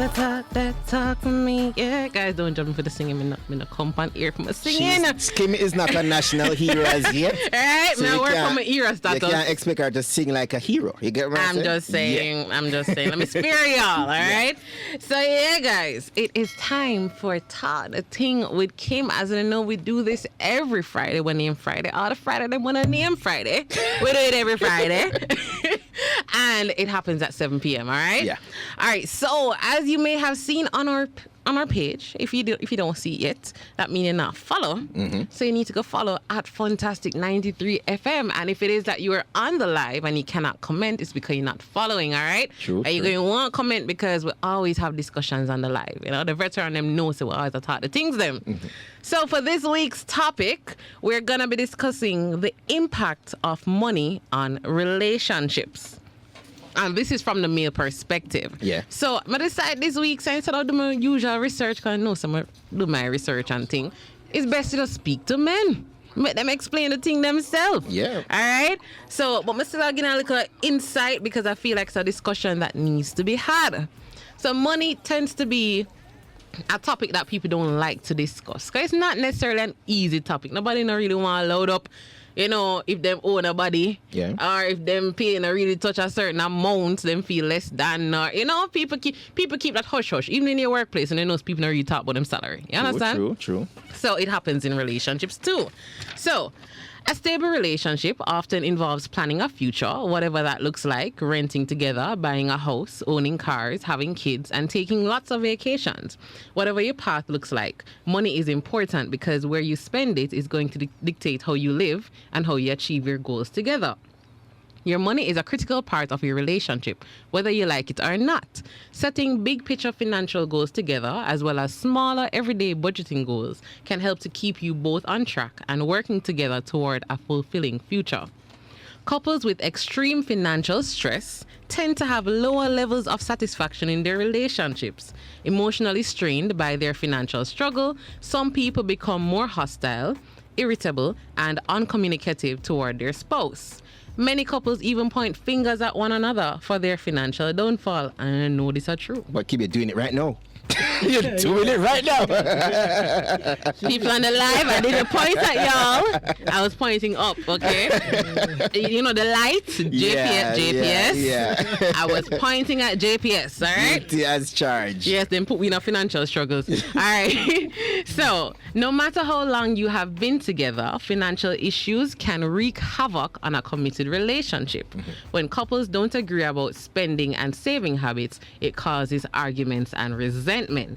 that talk for me. Yeah, guys, don't jump for the singing. I'm not come on here for my singing. Kimmie is not a national hero as yet. Right, so I work from my era status. You can't expect her to sing like a hero. You get what I'm saying? I'm just saying. Let me spare y'all, all right? So, yeah, guys, it is time for Todd Ting with Kim. As you know, we do this every Friday. When name Friday. All the Friday, they want to name Friday. We do it every Friday. And it happens at 7 p.m., all right? Yeah. All right, so as you may have seen on our page, if you don't see it yet, that means you're not follow. Mm-hmm. So you need to go follow at Funtastic 93 FM. And if it is that you are on the live and you cannot comment, it's because you're not following, all right? True. And you're going to want to comment because we always have discussions on the live. You know, the veteran them know, so we always talk the things them. Mm-hmm. So for this week's topic, we're going to be discussing the impact of money on relationships. And this is from the male perspective. Yeah. So I decided this week, since I do my usual research, because I know some do my research and thing, it's best to just speak to men. Let them explain the thing themselves. Yeah. All right? So, but I'm still getting a little insight because I feel like it's a discussion that needs to be had. So money tends to be a topic that people don't like to discuss. Because it's not necessarily an easy topic. Nobody don't really want to load up, you know, if them own a body, or if them paying a really touch a certain amount, them feel less than, or, you know, people keep that hush-hush, even in your workplace, and they know people don't really talk about them salary. You understand? True. So it happens in relationships too. So a stable relationship often involves planning a future, whatever that looks like, renting together, buying a house, owning cars, having kids, and taking lots of vacations. Whatever your path looks like, money is important because where you spend it is going to dictate how you live and how you achieve your goals together. Your money is a critical part of your relationship, whether you like it or not. Setting big picture financial goals together, as well as smaller everyday budgeting goals, can help to keep you both on track and working together toward a fulfilling future. Couples with extreme financial stress tend to have lower levels of satisfaction in their relationships. Emotionally strained by their financial struggle, some people become more hostile, irritable, and uncommunicative toward their spouse. Many couples even point fingers at one another for their financial downfall. And I know this is true. But keep doing it right now. You're doing it right now. People on the live, I didn't point at y'all. I was pointing up, okay? You know the lights, JPS. Yeah. I was pointing at JPS, all right? Guilty as charged. Yes, then put me in our financial struggles. All right. So, no matter how long you have been together, financial issues can wreak havoc on a committed relationship. Mm-hmm. When couples don't agree about spending and saving habits, it causes arguments and resentment.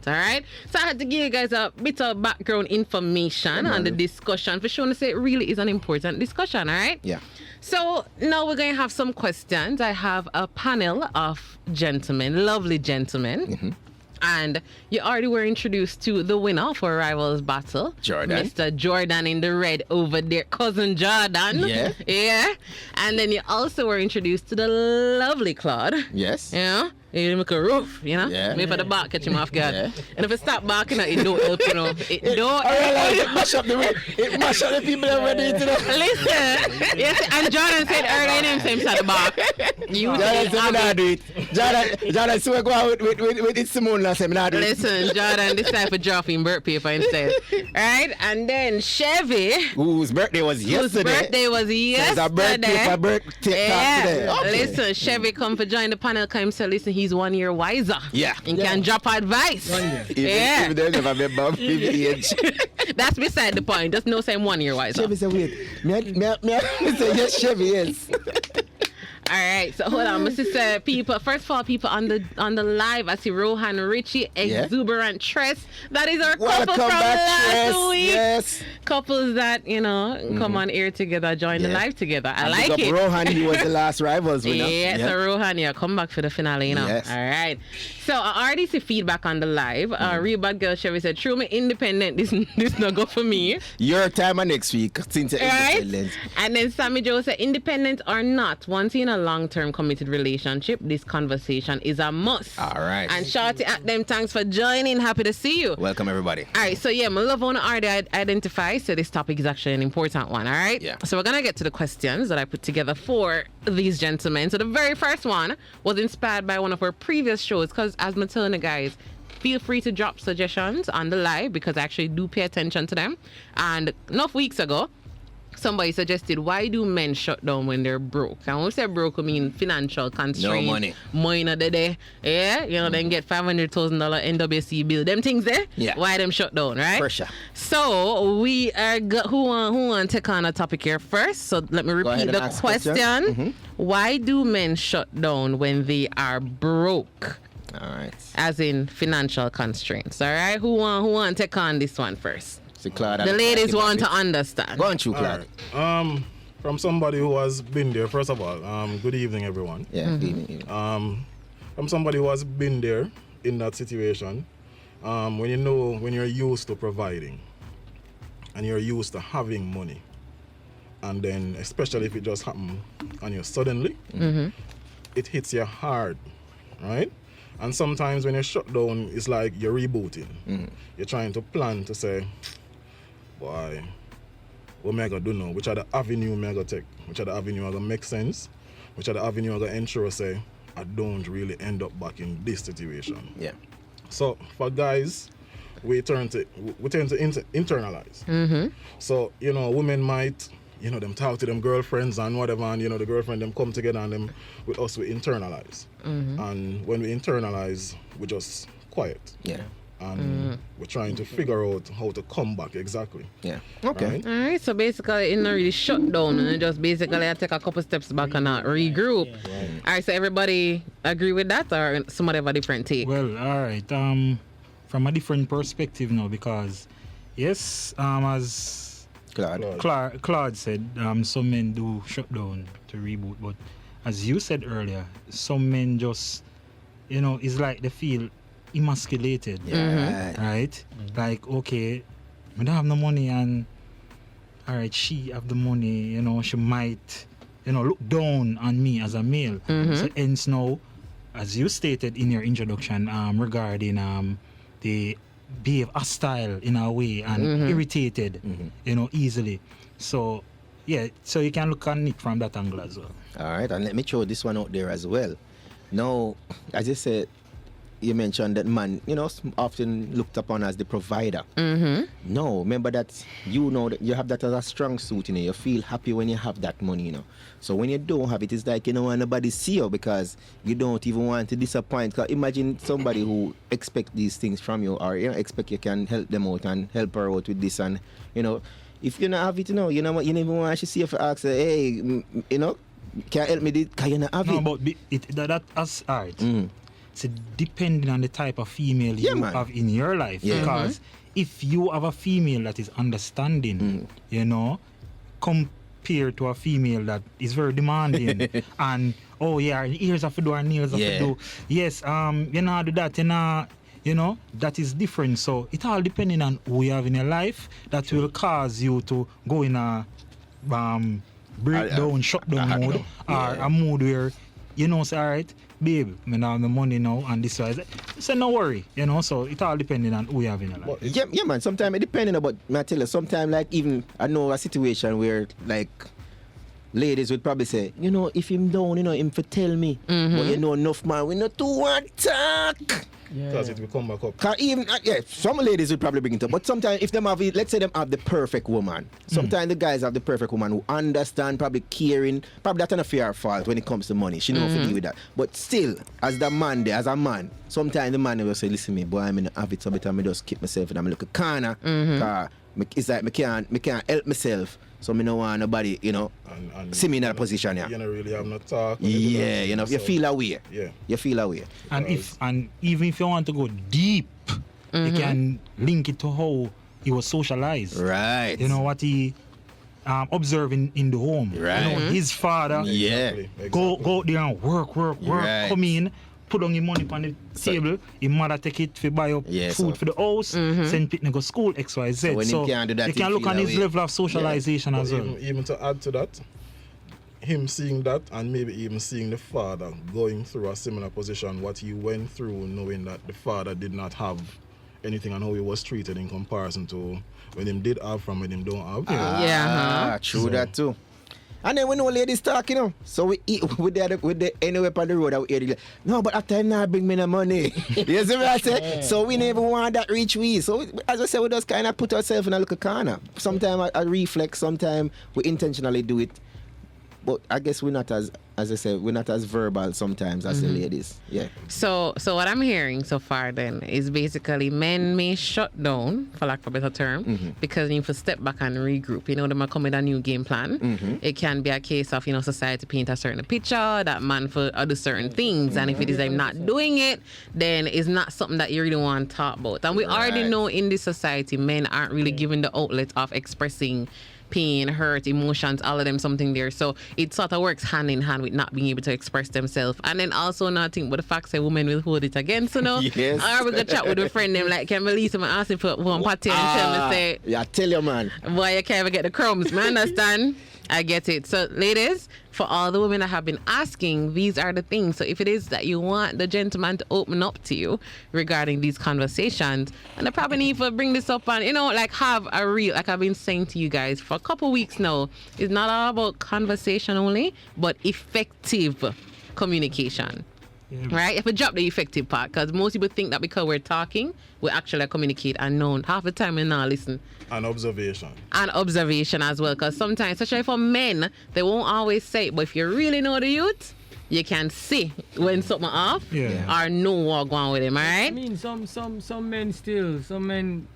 All right, so I had to give you guys a bit of background information on the discussion for sure to say it really is an important discussion. All right, yeah. So now we're going to have some questions. I have a panel of gentlemen, lovely gentlemen. Mm-hmm. And you already were introduced to the winner for Rivals Battle. Jordan. Mr. Jordan in the red over there. Cousin Jordan. Yeah. Yeah. And then you also were introduced to the Lovely Claude. Yes. Yeah. You make a roof, you know? Yeah. Maybe for the bark catch him off guard. Yeah. And if it stop barking at it, don't help, you know. It don't I realize it mash up the people that ready to know. Listen. Yes, and Jordan said earlier in him said the bark. You Jordan said not do it. Jordan so go out with it Simone last time not do it. Listen, Jordan decided to drop in birth paper instead. Alright, and then Shevii, whose birthday was yesterday. So it's a birthday yeah. today. Okay. Listen, Shevii come for join the panel because himself listen, he's 1 year wiser. Yeah. He can drop advice. 1 year. Even though never been above 50 age. That's beside the point. Just no saying 1 year wiser. Shevii said, wait. Me say, yes, Shevii, yes. All right, so hold on, Mrs. People. First of all, people on the live, I see Rohan Richie, Exuberant Tress. That is our couple from last week. Yes. Couples that, you know, come on air together, join the live together. I like it. Rohan, he was the last Rivals winner. Yeah, so Rohan, yeah, come back for the finale, you know. Yes. All right. So I already see feedback on the live. Real bad girl Shevii said, true, me independent. This not good for me. Your time next week since you're independent. And then Sammy Joe said, independent or not, once you're in a a long-term committed relationship, this conversation is a must. All right. And Shawty at them, thanks for joining. Happy to see you. Welcome, everybody. All right, so yeah, my love on already identify, so this topic is actually an important one, all right? Yeah. So we're going to get to the questions that I put together for these gentlemen. So the very first one was inspired by one of our previous shows, because as I'm telling you guys, feel free to drop suggestions on the live because I actually do pay attention to them. And enough weeks ago, somebody suggested, why do men shut down when they're broke? And when we say broke, I mean financial constraint. No money. Money in the day. Yeah, you know, then get $500,000 NWC bill. Them things there. Yeah. Why them shut down, right? For sure. So we are who want to take on a topic here first? So let me repeat the question. Why do men shut down when they are broke? All right. As in financial constraints. All right. Who want to take on this one first? So Claude, The ladies want to understand. Go on, you, Claude. Right. From somebody who has been there, first of all, good evening, everyone. Yeah. Evening. From somebody who has been there in that situation, when you're used to providing and you're used to having money, and then especially if it just happens on you suddenly, it hits you hard, right? And sometimes when you're shut down, it's like you're rebooting. You're trying to plan to say, boy, what am I going to do now? Which are the avenue am I going to take? Which are the avenue are going to make sense? Which are the avenue are going to ensure, say, I don't really end up back in this situation? Yeah. So for guys, we tend to internalize. So, women might, them talk to them girlfriends and whatever, and, the girlfriend, them come together and them, with us, we internalize. And when we internalize, we just quiet. Yeah. And we're trying to figure out how to come back exactly. Yeah. Okay. Right? All right. So basically, it not really shut down, and it just basically I take a couple steps back and regroup. All right. So everybody agree with that, or somebody have a different take? Well, all right. From a different perspective now, because yes, as Claude said, some men do shut down to reboot, but as you said earlier, some men just, it's like they feel emasculated. Yeah. Right? Like, okay, I don't have no money, and all right, she have the money, she might, look down on me as a male. So hence now, as you stated in your introduction, regarding they behave hostile in a way and irritated, easily. So yeah, so you can look at it from that angle as well. All right, and let me throw this one out there as well. Now, as you said, you mentioned that man, often looked upon as the provider. No, remember that that you have that as a strong suit, you feel happy when you have that money, So when you don't have it, it's like you don't want nobody see you because you don't even want to disappoint. Because imagine somebody who expect these things from you, or expect you can help them out and help her out with this, and if you don't have it, you know what, you never want to see if you ask her, hey, can you help me? Can you not have it? No, but that's all right. So depending on the type of female you have in your life, because if you have a female that is understanding, compared to a female that is very demanding and ears have to do and nails have to do. Yes, do that, that is different. So it all depending on who you have in your life that will cause you to go in a breakdown, shutdown mode, or a mood where say, all right, babe, I have the money now and this way. So no worry, so it all depending on who you have in your life. Yeah, man, sometimes it depending about, I tell you, sometimes like even, I know a situation where like, ladies would probably say, if him down, him for tell me, but enough man, we not too want talk. Because it will come back up. Cause even some ladies would probably bring it up, but sometimes if them have, let's say them have the perfect woman, sometimes the guys have the perfect woman who understand, probably caring, probably that's not fair fault when it comes to money. She know to deal with that. But still, as the man there, as a man, sometimes the man will say, listen me, boy, I'm in have it so better, I just keep myself in a little corner. Cause it's like me can't help myself. So me no want nobody, and see me in that position. You don't really have no talk. Yeah, you feel away. Yeah. You feel away. And even if you want to go deep, you can link it to how he was socialized. Right. What he observing in the home. Right. His father. Exactly. Go out there and work. Right. Come in. Put on your money on the table, your mother take it to buy up food for the house, send people to go school, XYZ. So, when you can do that, you can look on his level of socialization as well. Even to add to that, him seeing that and maybe even seeing the father going through a similar position, what he went through, knowing that the father did not have anything and how he was treated in comparison to when him did have from when him don't have. True that too. And then when no ladies talk, you know, so we eat with the anywhere on the road, I would hear the, no, but after time now bring me the money. You see what I say? So we never want that reach we. So as I said, we just kind of put ourselves in a little corner. Sometimes I reflect, sometimes we intentionally do it. But I guess we're not as I said, we're not as verbal sometimes as the ladies. Yeah. So what I'm hearing so far then is basically men may shut down, for lack of a better term, because you need to step back and regroup. You know, they might come with a new game plan. It can be a case of, you know, society paint a certain picture, that man for do certain things. And if it is them not doing it, then it's not something that you really want to talk about. And we already know in this society, men aren't really given the outlet of expressing pain, hurt, emotions, all of them something there. So it sort of works hand in hand with not being able to express themselves. And then also not think but the fact that women will hold it against, you know. Yes. Or we go chat with a friend them like, can release him and ask him for one party and tell me say, yeah, tell you man. boy, you can't even get the crumbs, man. Understand? I get it. So ladies, for all the women that have been asking, these are the things. So if it is that you want the gentleman to open up to you regarding these conversations, and I probably need to bring this up and, you know, like have a real, like I've been saying to you guys for a couple weeks now, it's not all about conversation only, but effective communication. Right? If we drop the effective part, because most people think that because we're talking, we actually communicate and know. Half the time we not listen. And observation. And observation as well, because sometimes, especially for men, they won't always say it, but if you really know the youth, you can see when something off or know what going on with him, all right? I mean, some men still, some men,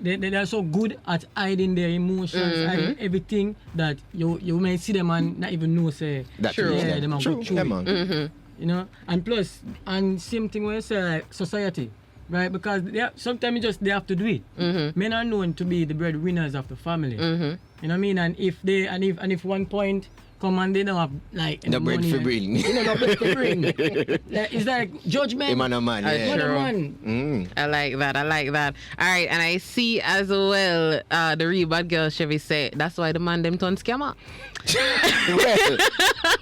they are so good at hiding their emotions, hiding everything that you may see them and not even know, say, That True. yeah, them are True. go through Yeah, it. man. You know, and plus, and same thing when you say like society, right? Because sometimes they have to do it. Men are known to be the breadwinners of the family. You know what I mean? And if one point come and they don't have like The bread money for and- bring. You know, no bread for bring. Like, it's like judgment. Man a man, That's yeah. Man a true. man. I like that. All right, and I see as well the real bad girl Shevii say that's why the man them turn scammer.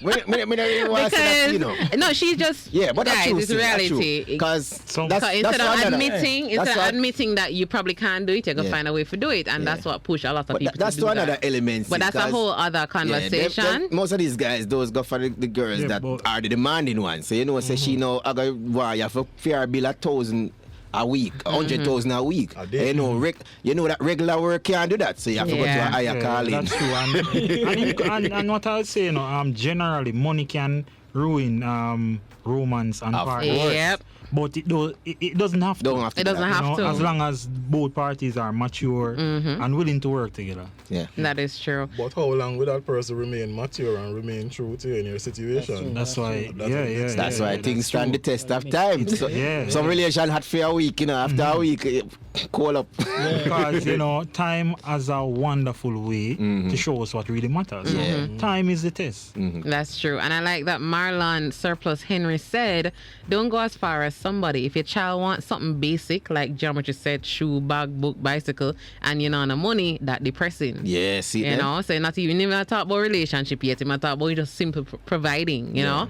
Well, me don't really want to say that, you know. No, she's just But that's guys, true. it's reality. Because So- that's Instead of what admitting that you probably can't do it, you're gonna find a way to do it, and that's what push a lot of But people. that's to do another that. element. But that's a because- whole other conversation. Most of these guys, those go for the girls Yeah, that but- are the demanding ones. So you know, say she know I got wire for fair bill 1,000 a week, 100,000 a week. A day. You know that regular work can't do that. So you have to go to a Yeah. higher calling. That's true. And what I'll say, you know, generally money can ruin romance and Of partners. course. Yep. But it doesn't have to. Don't have to. It do doesn't that. have You know, to. as long as both parties are mature and willing to work together. Yeah. That is true. But how long will that person remain mature and remain true to you in your situation? That's why. That's Yeah, what yeah. makes That's yeah, why yeah, things that's stand the true. test of time. So, Yeah. some relation had for a week, you know. After a week, call up. Because you know, time has a wonderful way to show us what really matters. Yeah. Time is the test. That's true. And I like that Marlon Surplus Henry said, don't go as far as somebody. If your child wants something basic, like geometry set, shoe, bag, book, bicycle, and you're not on the money, that depressing. Yeah, see You them? know, so not even talk about relationship yet. You might talk about just simple providing, you know.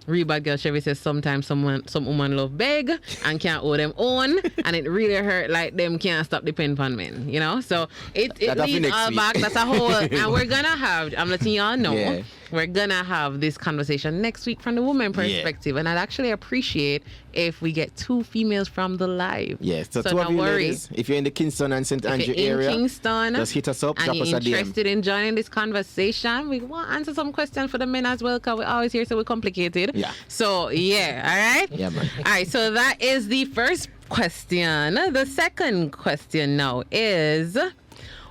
Real bad girl Shevii says sometimes some woman love beg and can't owe them own, and it really hurt like them can't stop depending on men, you know. So it That'll be leads next all week. back. That's a whole, and we're gonna have. I'm letting y'all know. Yeah. We're gonna have this conversation next week from the woman perspective, and I'd actually appreciate if we get 2 females from the live. Yes, so 2 don't of you worry. ladies, if you're in the Kingston and St. If Andrew you're in area, Kingston just hit us up, and drop you're us a DM. interested in joining this conversation, we want to answer some questions for the men as well, because we're always here, so we're complicated. Yeah. So, yeah, all right? Yeah, man. All right, so that is the first question. The second question now is,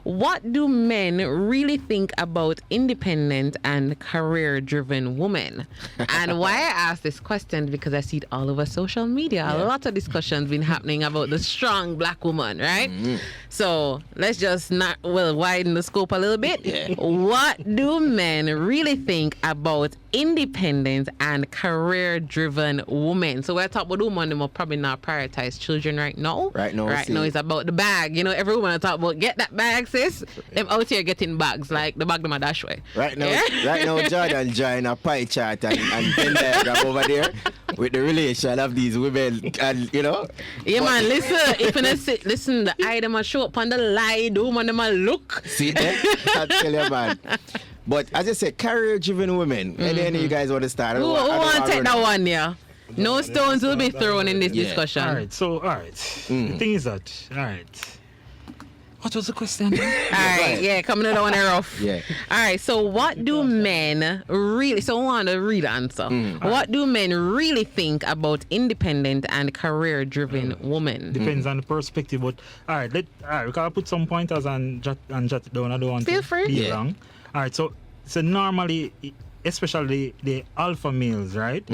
what do men really think about independent and career-driven women? And why I ask this question is because I see it all over social media. A lot of discussions been happening about the strong black woman, right? So let's just widen the scope a little bit. Yeah. What do men really think about independent and career-driven women? So we're talking about women, they will probably not prioritize children right now. Right now, Right see. now it's about the bag. You know, every woman I talk about, get that bag, sis. Them out here getting bags, like the bag them a dash way. Right now, Yeah? right now, Jordan drawing a pie chart and Venn diagram over there with the relation of these women, and you know. Yeah, man, listen, if you don't sit, listen, the eye them a show up on the lie, the woman them a look. See, I tell you, man. But as I said, career-driven women. And then you guys want to start. Who want to take that one, yeah? No stones will be thrown in this Yeah. discussion. All right. So, all right. The thing is that, all right. What was the question? All right, yeah, coming to the one rough. Yeah. All right, so what do men really, so I want a real answer. What do men really think about independent and career-driven women? Depends on the perspective, but all right, we can put some pointers and jot it down. I don't want Feel to free. be Yeah. wrong. All right, so normally, especially the alpha males, right?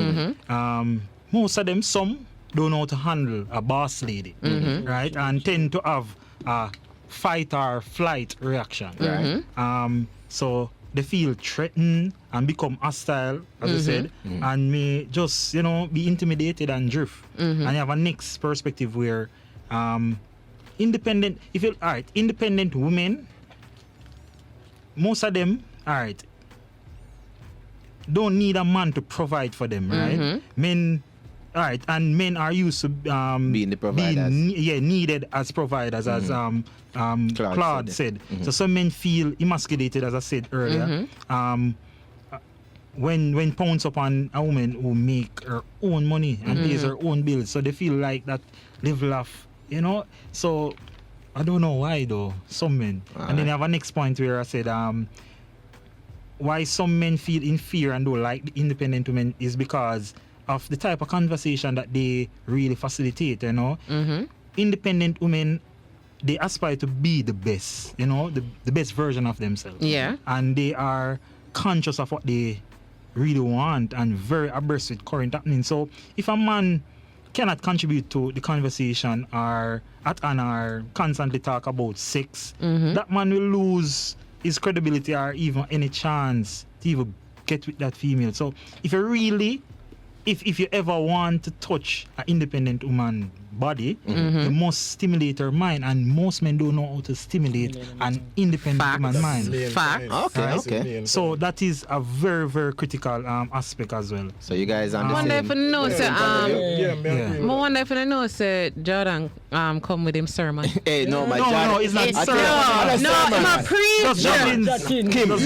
Most of them, some don't know how to handle a boss lady, right, and tend to have a fight or flight reaction, right? So they feel threatened and become hostile, as I said, and may just be intimidated and drift. And you have a next perspective where independent women, most of them, all right, don't need a man to provide for them, right? Men, all right, and men are used to Being the providers. needed as providers, as Claude said. So some men feel emasculated, as I said earlier. When pounced upon a woman who make her own money and pays her own bills, so they feel like that level of, So I don't know why though. Some men, and then I have a next point where I said, why some men feel inferior and don't like the independent women is because of the type of conversation that they really facilitate. Independent women, they aspire to be the best, the best version of themselves. Yeah. And they are conscious of what they really want and very abreast with current happening. So if a man cannot contribute to the conversation or constantly talk about sex, that man will lose his credibility or even any chance to even get with that female. So if you ever want to touch an independent woman body, you must stimulate her mind, and most men don't know how to stimulate an independent woman mind. Facts. Okay. So that is a very, very critical aspect as well. So you guys I wonder if understand? you know, sir, Yeah. I wonder if you know, sir, Jordan come with him sermon. Hey, no, my No, Jordan. no, it's not It's sermon. I'm a Just preacher. Kim, The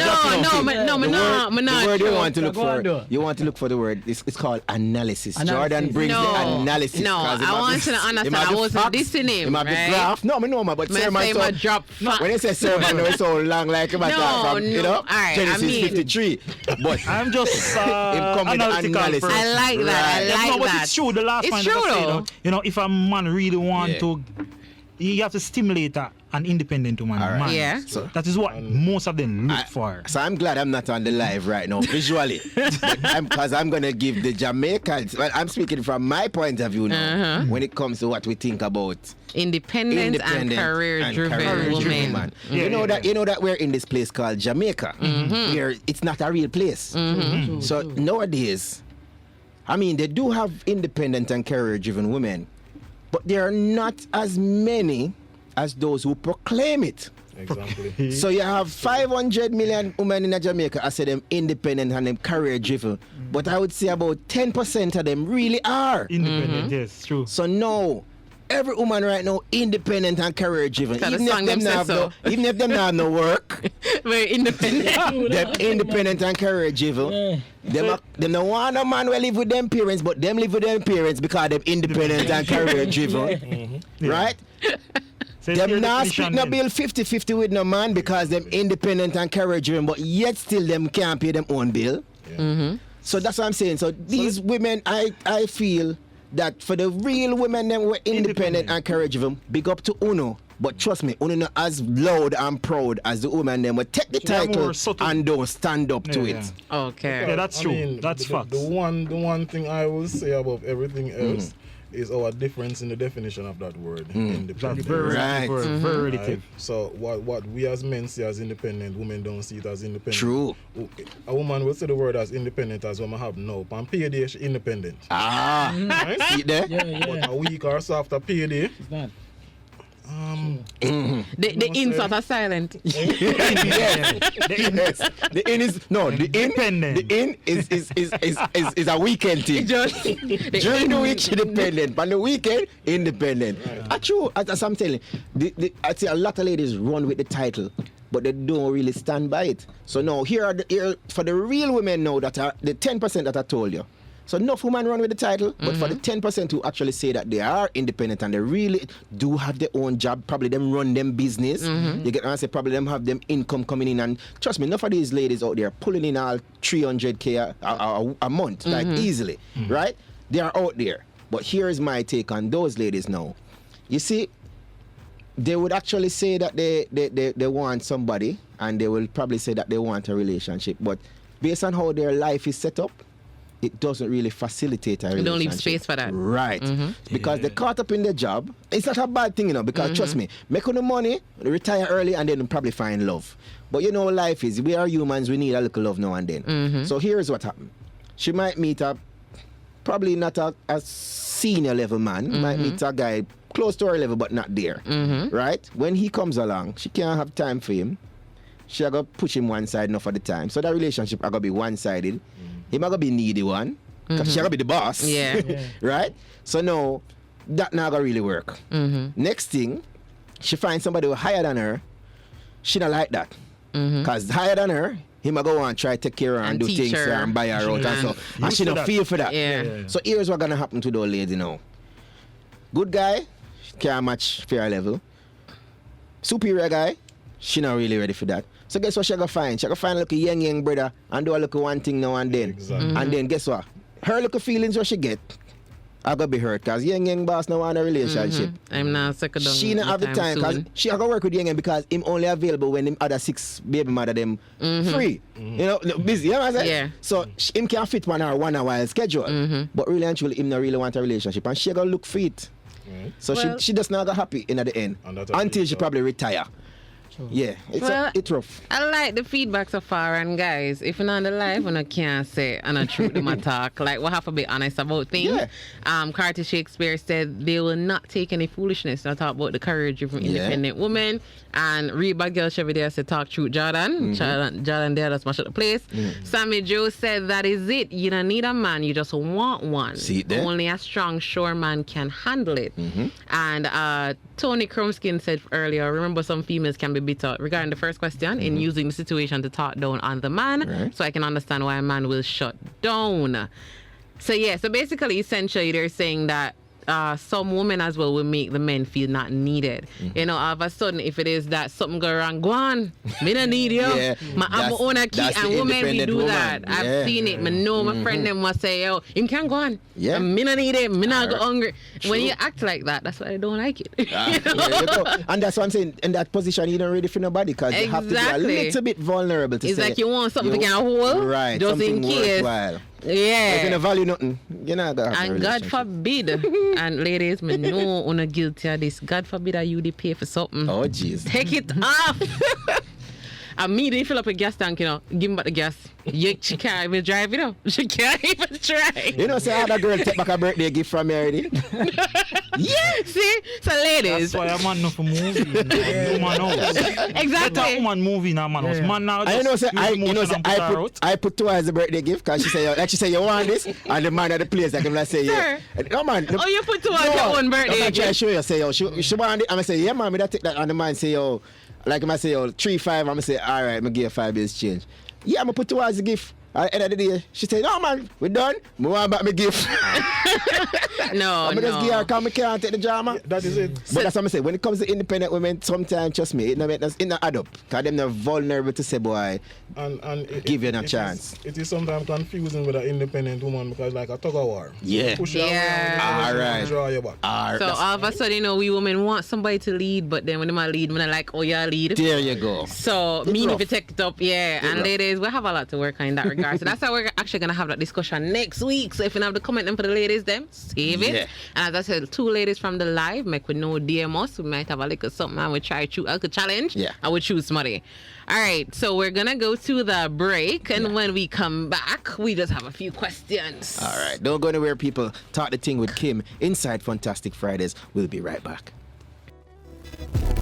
word you want to look Go on, for, though. you want to look for the word. It's called analysis. Jordan brings No, the analysis. no, 'cause it I might want be- you to understand, it might I be wasn't facts, dissing him, It might be right? graph. No, but Man sermon. say So, my drop facts. when you say sermon, no, it's so long, like about that from No, all right, Genesis I mean- 53. But I'm just come with analytical analysis. person. I like that. I Right. like No, but that. it's true. The last It's point true, that I though. said, if a man really want Yeah. to, you have to stimulate an independent woman. All right. mind. Yeah. So- That is what most of them look for. So I'm glad I'm not on the live right now visually, because I'm gonna give the Jamaicans. Well, I'm speaking from my point of view now when it comes to what we think about Independent and career-driven career-driven women. Yeah, you know that we're in this place called Jamaica, where it's not a real place. So nowadays, I mean, they do have independent and career-driven women, but there are not as many as those who proclaim it. Exactly. So you have 500 million women in Jamaica, I say them independent and them career-driven, but I would say about 10% of them really are. Independent, yes, true. So no, every woman right now independent and career-driven. Cause the Even song if them them not say have no, even if them not have no work, Very independent. them independent and career-driven. Them no want a man will live with them parents, but them live with them parents because them independent and career-driven. Right? So it's your Them not definition split no then. bill 50-50 with no man because them independent and career-driven, but yet still them can't pay them own bill. So that's what I'm saying. So these women, I feel that for the real women them were independent and career-driven, big up to Uno. But trust me, Uno not as loud and proud as the woman them will take the They are title more subtle. and don't stand up to Yeah, it. Okay. Yeah, that's true. That's the, facts. The one thing I will say above everything else is our difference in the definition of that word. That's Independent. very Right. relative. Very Right? relative. So what we as men see as independent, women don't see it as independent. True. A woman will say the word as independent as woman have no. On payday she independent. Ah, Right? see there? Yeah. But a week or so after payday, It's not. The in sort of silent. Yes. The in is no. The in. Independent. The in is a weekend thing. Just During the week, she dependent. But on the weekend, independent. True, as I'm telling you, I see a lot of ladies run with the title, but they don't really stand by it. So now, here for the real women now that are the 10% that I told you. So enough women run with the title, but for the 10% who actually say that they are independent and they really do have their own job, probably them run them business, you get what I say, probably them have them income coming in, and trust me, enough of these ladies out there pulling in all 300K a month, like easily, right? They are out there. But here's my take on those ladies now. You see, they would actually say that they want somebody, and they will probably say that they want a relationship, but based on how their life is set up, it doesn't really facilitate a relationship. Don't leave space for that. Right. Because they're caught up in their job. It's not a bad thing, because trust me, make all the money, retire early, and then probably find love. But you know what life is. We are humans, we need a little love now and then. So here's what happened. She might meet probably not a senior level man, might meet a guy close to her level but not there. Right? When he comes along, she can't have time for him. She are going to push him one side enough at the time. So that relationship are going to be one-sided. He might be needy one, because she gotta be the boss. Yeah. Right? So no, that not gonna really work. Next thing, she finds somebody who higher than her, she not like that. Because higher than her, he might go and try to take care of her and do things teach her. and buy her out and stuff. And she don't feel for that. Yeah. So here's what gonna happen to those lady now. Good guy, can't match fair level. Superior guy, she not really ready for that. So guess what she gonna find? She gonna find a little young brother and do a little one thing now and then. Exactly. And then guess what? Her little feelings what she get, I gonna be hurt because young boss now want a relationship. I'm not second down. She not have the time because she gonna work with young because him only available when him other 6 baby mother them free. You know, busy. You know what I'm saying? Yeah. So him can't fit 1 hour, 1 hour schedule. But really and truly, him not really want a relationship and she gonna look for it. So Well, she just not gonna happy in at the end And that's until a she big probably retire. Yeah, it's rough. I like the feedback so far, and guys, if you're not on the live, I can't say and I truth them talk. Like, we have to be honest about things. Yeah. Carter Shakespeare said they will not take any foolishness. I talk about the courage of an independent woman. And Reba Girl Shevii there said talk truth, Jordan. Jordan there, that's much of the place. Sammy Joe said that is it. You don't need a man, you just want one. See it there? Only a strong, sure man can handle it. And Tony Crumskin said earlier, remember some females can be bitter regarding the first question in using the situation to talk down on the man. Right. So I can understand why a man will shut down. So yeah, so basically, essentially, they're saying that some women as well will make the men feel not needed. You know, all of a sudden, if it is that something go wrong, go on. Me not need you. I'm own a key, and women will do that. I've seen it. I know my friend them must say, yo, him can go on. Yeah. And me not need him. Me not go hungry. When you act like that, that's why I don't like it. You know? And that's what I'm saying. In that position, you don't ready for nobody because you have to be a little bit vulnerable to It's say. like you want something to get a hold, right, just something in case. worthwhile. Yeah. If you don't value nothing, you're not gonna have a And God relationship. forbid, and ladies, me know you're guilty of this. God forbid that you pay for something. Oh jeez. Take it off. And me, they fill up a gas tank, you know, give him back the gas. She can't even drive, you know. She can't even try. You know, say I had a girl take back a birthday gift from me already. Yeah, see? So ladies. That's why a man not for movie. Woman house. Exactly. That woman movie now, man house. Man now I just know, say use emotion and put her out. I put twice the birthday gift because she say you want this, and the man at the place like him like say yeah. No man. Oh, you put towards your own birthday I try to gift. show you say yo she want it. I'm say yeah man, me that take that, and the man say yo like I say yo 3-5. I'm say all right, me give you 5 years change. Yeah, I'm put towards the gift. At the end of the day, she said, no man, we done. Me want back my gift. No, I'm just give her because I can't take the drama. That is it. But that's what I'm saying. When it comes to independent women, sometimes, trust me, it not add up. Because them are vulnerable to say, boy, And give you a chance. It is sometimes confusing with an independent woman because like a tug of war. Yeah. Push you Yeah. around, Alright. draw you back. So all of a sudden, you know, we women want somebody to lead, but then when they lead, we're like, oh, yeah, lead. There you go. So It's me need rough. to take it up, yeah. It's And rough. ladies, we have a lot to work on in that regard. So that's how we're actually gonna have that discussion next week. So if you have the comment them for the ladies, them save it. Yeah. And as I said, 2 ladies from the live, make we know DM us. We might have a little something and we try to choose a little challenge. Yeah. I would choose somebody. All right, so we're gonna go to the break, and when we come back, we just have a few questions. All right. Don't go anywhere, people. Talk the thing with Kim inside Fantastic Fridays. We'll be right back. it.